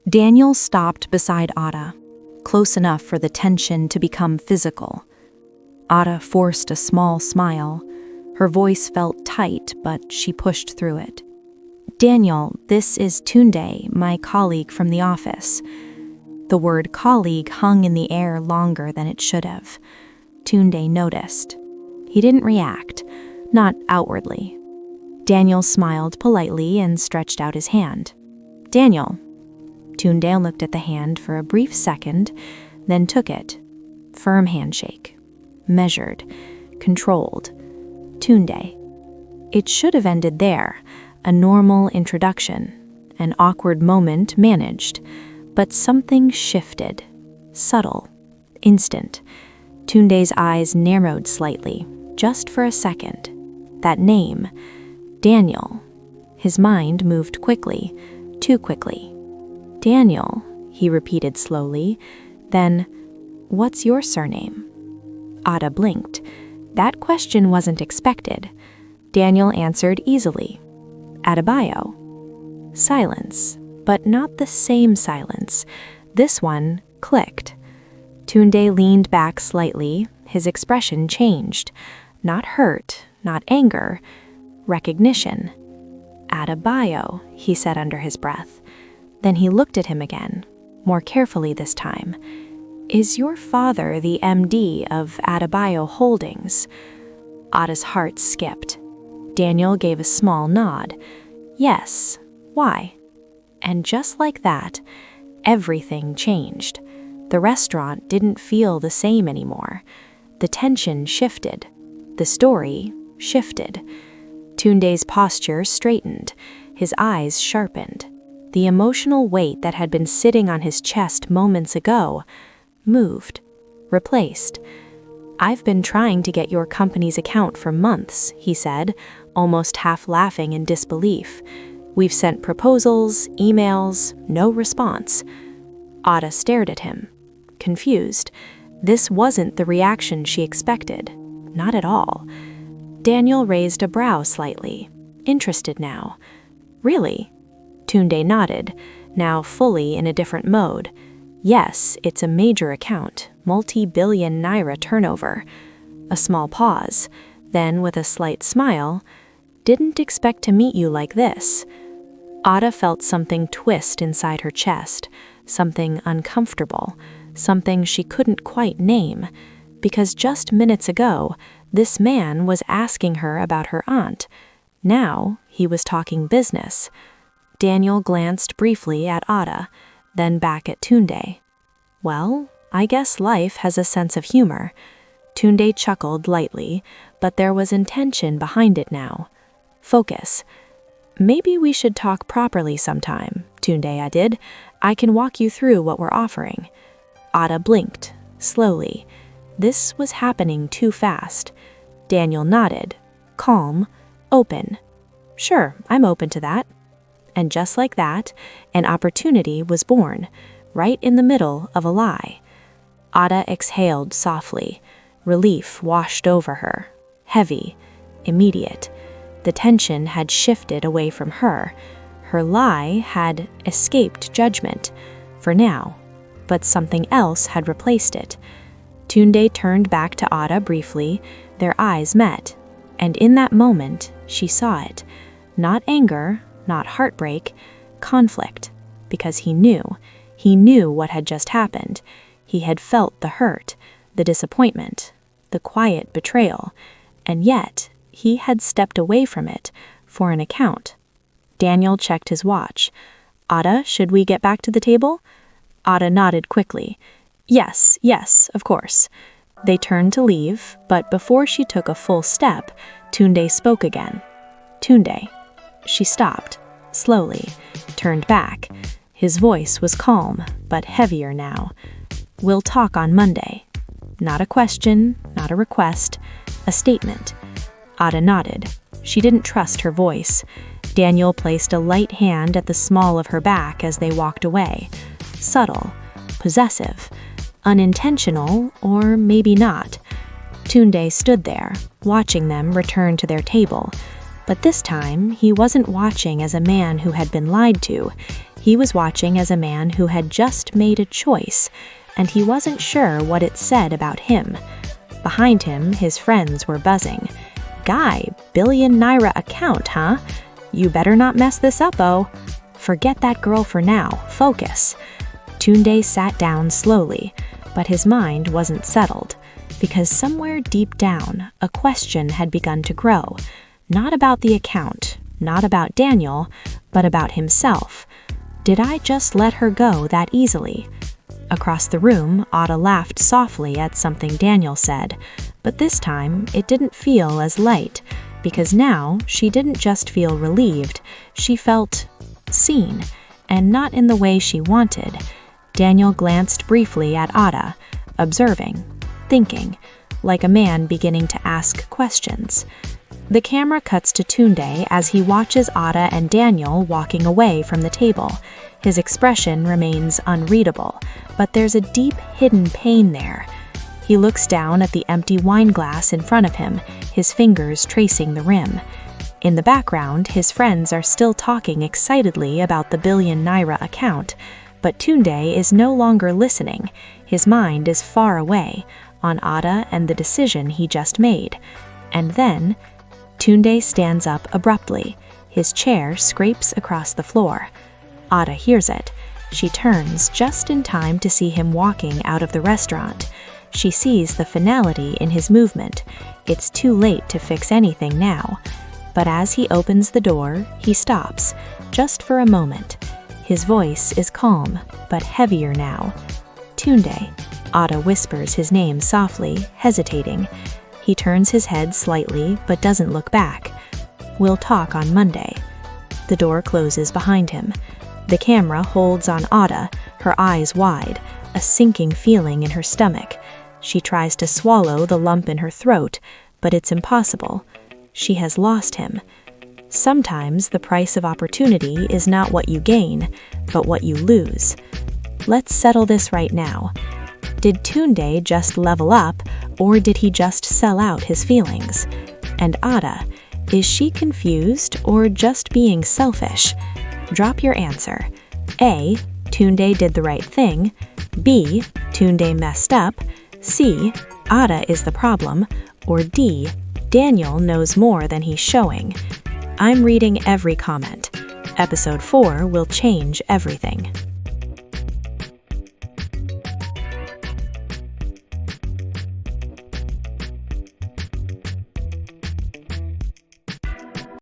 Daniel stopped beside Ada, close enough for the tension to become physical. Ada forced a small smile. Her voice felt tight, but she pushed through it. "Daniel, this is Tunde, my colleague from the office." The word colleague hung in the air longer than it should have. Tunde noticed. He didn't react, not outwardly. Daniel smiled politely and stretched out his hand. "Daniel." Tunde looked at the hand for a brief second, then took it. Firm handshake. Measured. Controlled. "Tunde." It should have ended there, a normal introduction, an awkward moment managed, but something shifted. Subtle. Instant. Tunde's eyes narrowed slightly, just for a second. That name, Daniel. His mind moved quickly, too quickly. "Daniel," he repeated slowly. Then, "What's your surname?" Ada blinked. That question wasn't expected. Daniel answered easily. "Adebayo." Silence, but not the same silence. This one clicked. Tunde leaned back slightly. His expression changed. Not hurt, not anger. Recognition. "Adebayo," he said under his breath. Then he looked at him again, more carefully this time. "Is your father the MD of Adebayo Holdings?" Ada's heart skipped. Daniel gave a small nod. "Yes. Why?" And just like that, everything changed. The restaurant didn't feel the same anymore. The tension shifted. The story shifted. Tunde's posture straightened. His eyes sharpened. The emotional weight that had been sitting on his chest moments ago moved, replaced. "I've been trying to get your company's account for months," he said, almost half laughing in disbelief. "We've sent proposals, emails, no response." Ada stared at him, confused. This wasn't the reaction she expected. Not at all. Daniel raised a brow slightly, interested now. "Really?" Tunde nodded, now fully in a different mode. "Yes, it's a major account, multi-billion-naira turnover." A small pause, then with a slight smile, "Didn't expect to meet you like this." Ada felt something twist inside her chest, something uncomfortable, something she couldn't quite name, because just minutes ago, this man was asking her about her aunt. Now, he was talking business. Daniel glanced briefly at Ada, then back at Tunde. "Well, I guess life has a sense of humor." Tunde chuckled lightly, but there was intention behind it now. Focus. "Maybe we should talk properly sometime," Tunde added. "I can walk you through what we're offering." Ada blinked, slowly. This was happening too fast. Daniel nodded, calm, open. "Sure, I'm open to that." And just like that, an opportunity was born, right in the middle of a lie. Ada exhaled softly. Relief washed over her, heavy, immediate. The tension had shifted away from her. Her lie had escaped judgment, for now, but something else had replaced it. Tunde turned back to Ada briefly. Their eyes met, and in that moment, she saw it. Not anger, not heartbreak, conflict, because he knew what had just happened. He had felt the hurt, the disappointment, the quiet betrayal, and yet he had stepped away from it for an account. Daniel checked his watch. "Ada, should we get back to the table?" Ada nodded quickly. Yes, of course." They turned to leave, but before she took a full step, Tunde spoke again. "Tunde." She stopped, slowly, turned back. His voice was calm, but heavier now. "We'll talk on Monday." Not a question, not a request, a statement. Ada nodded. She didn't trust her voice. Daniel placed a light hand at the small of her back as they walked away. Subtle, possessive, unintentional, or maybe not. Tunde stood there, watching them return to their table. But this time, he wasn't watching as a man who had been lied to. He was watching as a man who had just made a choice, and he wasn't sure what it said about him. Behind him, his friends were buzzing. "Guy, billion-naira account, huh? You better not mess this up, oh. Forget that girl for now. Focus." Tunde sat down slowly, but his mind wasn't settled, because somewhere deep down, a question had begun to grow. Not about the account, not about Daniel, but about himself. Did I just let her go that easily? Across the room, Ada laughed softly at something Daniel said, but this time it didn't feel as light, because now she didn't just feel relieved, she felt seen, and not in the way she wanted. Daniel glanced briefly at Ada, observing, thinking, like a man beginning to ask questions. The camera cuts to Tunde as he watches Ada and Daniel walking away from the table. His expression remains unreadable, but there's a deep hidden pain there. He looks down at the empty wine glass in front of him, his fingers tracing the rim. In the background, his friends are still talking excitedly about the billion-naira account, but Tunde is no longer listening. His mind is far away, on Ada and the decision he just made. And then, Tunde stands up abruptly. His chair scrapes across the floor. Ada hears it. She turns just in time to see him walking out of the restaurant. She sees the finality in his movement. It's too late to fix anything now. But as he opens the door, he stops, just for a moment. His voice is calm, but heavier now. "Tunde." Ada whispers his name softly, hesitating. He turns his head slightly, but doesn't look back. "We'll talk on Monday." The door closes behind him. The camera holds on Ada, her eyes wide, a sinking feeling in her stomach. She tries to swallow the lump in her throat, but it's impossible. She has lost him. Sometimes the price of opportunity is not what you gain, but what you lose. Let's settle this right now. Did Tunde just level up, or did he just sell out his feelings? And Ada, is she confused or just being selfish? Drop your answer. A. Tunde did the right thing. B. Tunde messed up. C. Ada is the problem. Or D. Daniel knows more than he's showing. I'm reading every comment. Episode 4 will change everything.